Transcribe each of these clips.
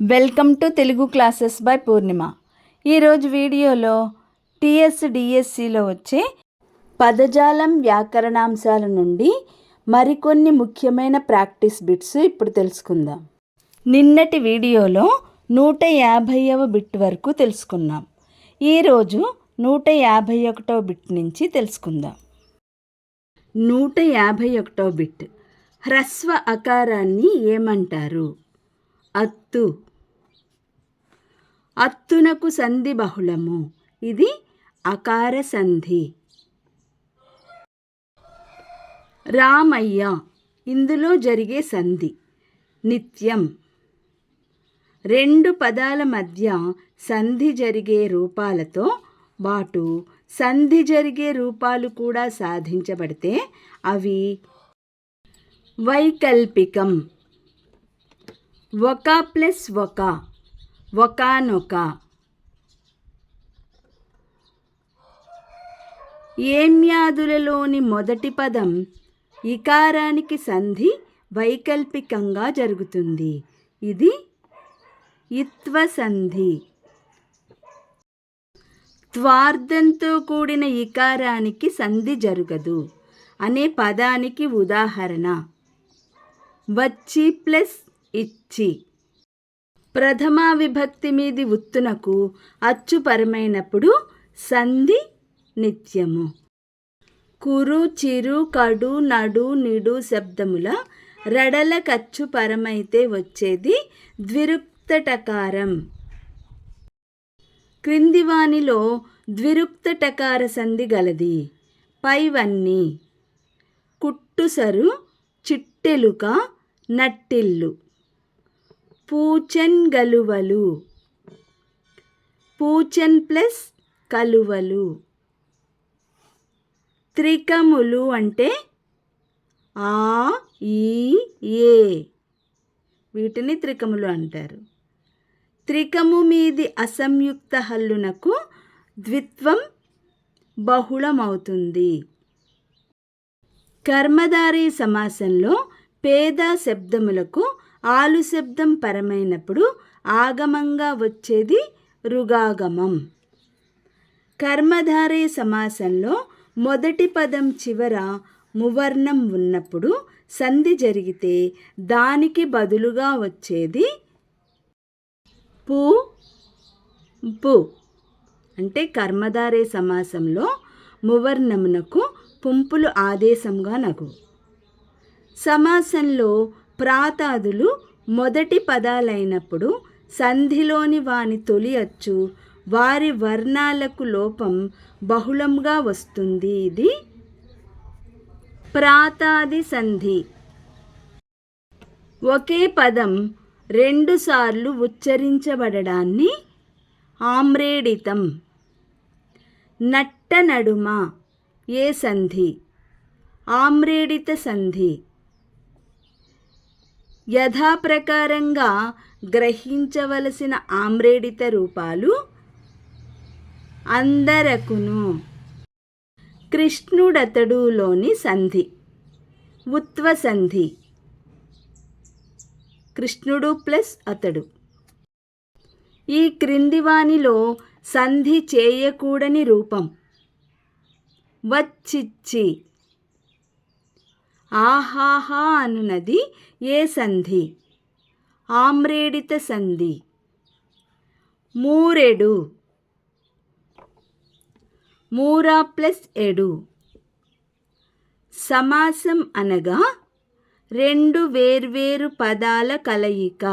Welcome to Telugu classes by Purnima. ఈరోజు వీడియోలో డిఎస్సిలో వచ్చే పదజాలం వ్యాకరణాంశాల నుండి మరికొన్ని ముఖ్యమైన ప్రాక్టీస్ బిట్స్ ఇప్పుడు తెలుసుకుందాం. నిన్నటి వీడియోలో 150వ బిట్ వరకు తెలుసుకున్నాం. ఈరోజు 151వ బిట్ నుంచి తెలుసుకుందాం. 151వ బిట్, హ్రస్వ అకారాన్ని ఏమంటారు? అత్తు. అత్తునకు సంధి బహుళము, ఇది అకార సంధి. రామయ్య, ఇందులో జరిగే సంధి. నిత్యం. రెండు పదాల మధ్య సంధి జరిగే రూపాలతో పాటు సంధి జరిగే రూపాలు కూడా సాధించబడితే అవి వైకల్పికం. ఒక ప్లస్ ఒక, ఒకానొక. ఏమ్యాదులలోని మొదటి పదం ఇకారానికి సంధి వైకల్పికంగా జరుగుతుంది, ఇది ఇత్వ సంధి. త్వార్థంతో కూడిన ఇకారానికి సంధి జరగదు అనే పదానికి ఉదాహరణ వచ్చి ప్లస్ ఇచ్చి. ప్రథమా విభక్తి మీది ఉత్తునకు అచ్చు పరమైనప్పుడు సంధి నిత్యము. కురు, చిరు, కడు, నడు, నిడు శబ్దముల రడల కచ్చు పరమైతే వచ్చేది ద్విరుక్తటకారం. క్రింది వానిలో ద్విరుక్తటకార సంధి గలది. పైవన్నీ: కుట్టుసరు, చిట్టెలుక, నట్టిల్లు. పూచన్ గలువలు, పూచన్ ప్లస్ కలువలు. త్రికములు అంటే ఆ, ఈ, ఏ, వీటిని త్రికములు అంటారు. త్రికము మీది అసంయుక్త హల్లునకు ద్విత్వం బహుళమవుతుంది. కర్మధారయ సమాసంలో పేద శబ్దములకు ఆలు శబ్దం పరమైనప్పుడు ఆగమంగా వచ్చేది రుగాగమం. కర్మధారయ సమాసంలో మొదటి పదం చివర మువర్ణం ఉన్నప్పుడు సంధి జరిగితే దానికి బదులుగా వచ్చేది పు, పు. అంటే కర్మధారయ సమాసంలో మువర్ణమునకు పుంపులు ఆదేశంగా నగు. సమాసంలో ప్రాతాదులు మొదటి పదాలైనప్పుడు సంధిలోని వాని తొలి అచ్చు వారి వర్ణాలకు లోపం బహుళంగా వస్తుంది, ఇది ప్రాతాది సంధి. ఒకే పదం రెండుసార్లు ఉచ్చరించబడడాన్ని ఆమ్రేడితం. నట్ట నడుమ ఏ సంధి? ఆమ్రేడిత సంధి. యథాప్రకారంగా గ్రహించవలసిన ఆమ్రేడిత రూపాలు అందరకును. కృష్ణుడతడులోని సంధి ఉత్వ సంధి. కృష్ణుడు ప్లస్ అతడు. ఈ క్రింది వానిలో సంధి చేయకూడని రూపం వచ్చిచ్చి. ఆహాహా అనునది ఏ సంధి? ఆమ్రేడిత సంధి. మూరెడు, మూరా ప్లస్ ఎడు. సమాసం అనగా రెండు వేర్వేరు పదాల కలయిక.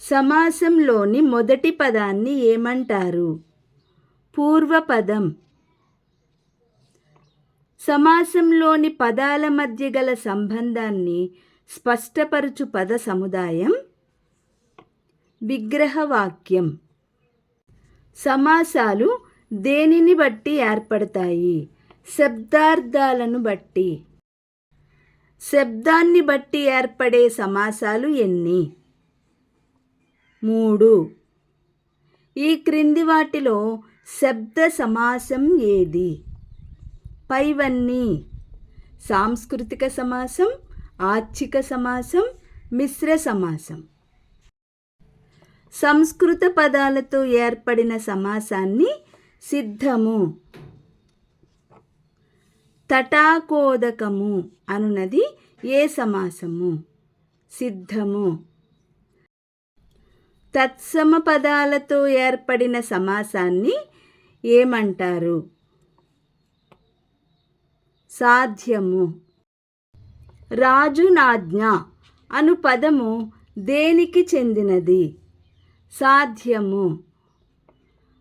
సమాసంలోని మొదటి పదాన్ని ఏమంటారు? పూర్వపదం. సమాసంలోని పదాల మధ్య గల సంబంధాన్ని స్పష్టపరచు పద సముదాయం విగ్రహవాక్యం. సమాసాలు దేనిని బట్టి ఏర్పడతాయి? శబ్దార్థాలను బట్టి. శబ్దాన్ని బట్టి ఏర్పడే సమాసాలు ఎన్ని? 3. ఈ క్రింది వాటిలో శబ్ద సమాసం ఏది? పైవన్నీ: సాంస్కృతిక సమాసం, ఆచ్చిక సమాసం, మిశ్ర సమాసం. సంస్కృత పదాలతో ఏర్పడిన సమాసాన్ని సిద్ధము. తటాకోదకము అనునది ఏ సమాసము? సిద్ధము. తత్సమ పదాలతో ఏర్పడిన సమాసాన్ని ఏమంటారు? సాధ్యము. రాజునాజ్ఞ అను పదము దేనికి చెందినది? సాధ్యము.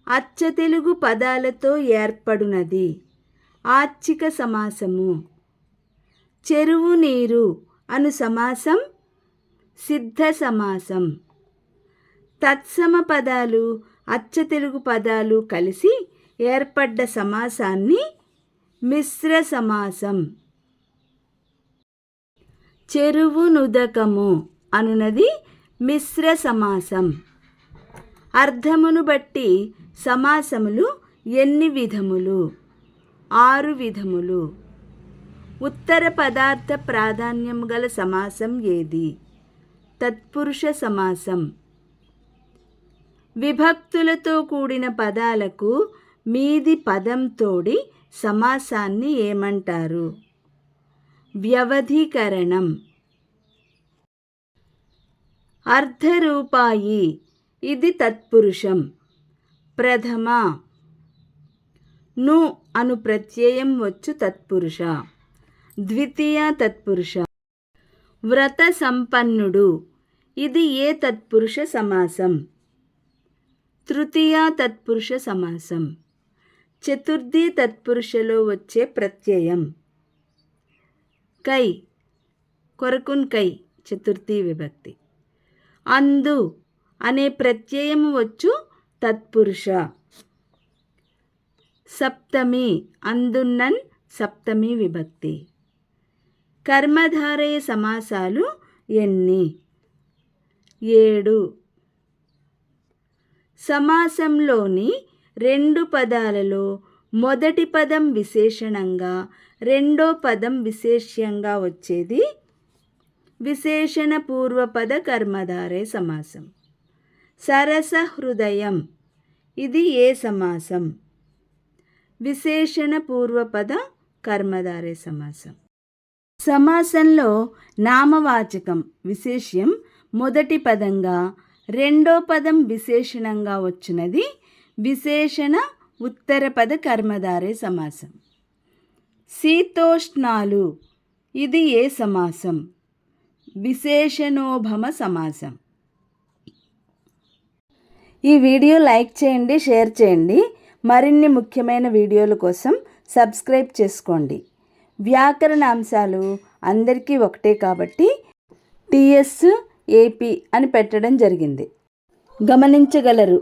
అచ్చ తెలుగు పదాలతో ఏర్పడునది. ఆచ్చిక సమాసము. చెరువు నీరు అను సమాసం సిద్ధ సమాసం. తత్సమ పదాలు అచ్చ తెలుగు పదాలు కలిసి ఏర్పడ్డ సమాసాన్ని మిశ్ర సమాసం. చెరువు నుదకము అనునది మిశ్ర సమాసం. అర్థమును బట్టి సమాసములు ఎన్ని విధములు? 6 విధములు. ఉత్తర పదార్థ ప్రాధాన్యం గల సమాసం ఏది? తత్పురుష సమాసం. విభక్తులతో కూడిన పదాలకు మీది పదం తోడి సమాసాన్ని ఏమంటారు? వ్యవధీకరణం. అర్ధరూపాయి ఇది తత్పురుషం. ప్రథమ. ను అను ప్రత్యయం వచ్చు తత్పురుష. ద్వితీయ తత్పురుష. వ్రత సంపన్నుడు ఇది ఏ తత్పురుష సమాసం? తృతీయ తత్పురుష సమాసం. చతుర్థి తత్పురుషలో వచ్చే ప్రత్యయం. కై కొరకున్ కై చతుర్థి విభక్తి. అందు అనే ప్రత్యయము వచ్చు తత్పురుష. సప్తమి అందున్నన్ సప్తమి విభక్తి. కర్మధారయ సమాసాలు ఎన్ని? 7. సమాసంలోని 2 పదాలలో మొదటి పదం విశేషణంగా రెండో పదం విశేష్యంగా వచ్చేది విశేషణ పూర్వపద కర్మధారయ సమాసం. సరస హృదయం ఇది ఏ సమాసం? విశేషణ పూర్వపద కర్మధారయ సమాసం. సమాసంలో నామవాచకం విశేష్యం మొదటి పదంగా రెండో పదం విశేషణంగా వచ్చినది విశేషణ ఉత్తరపద కర్మధారయ సమాసం. శీతోష్ణాలు ఇది ఏ సమాసం? విశేషణోభమ సమాసం. ఈ వీడియో లైక్ చేయండి, షేర్ చేయండి. మరిన్ని ముఖ్యమైన వీడియోల కోసం సబ్స్క్రైబ్ చేసుకోండి. వ్యాకరణ అంశాలు అందరికీ ఒకటే కాబట్టి TS AP అని పెట్టడం జరిగింది. గమనించగలరు.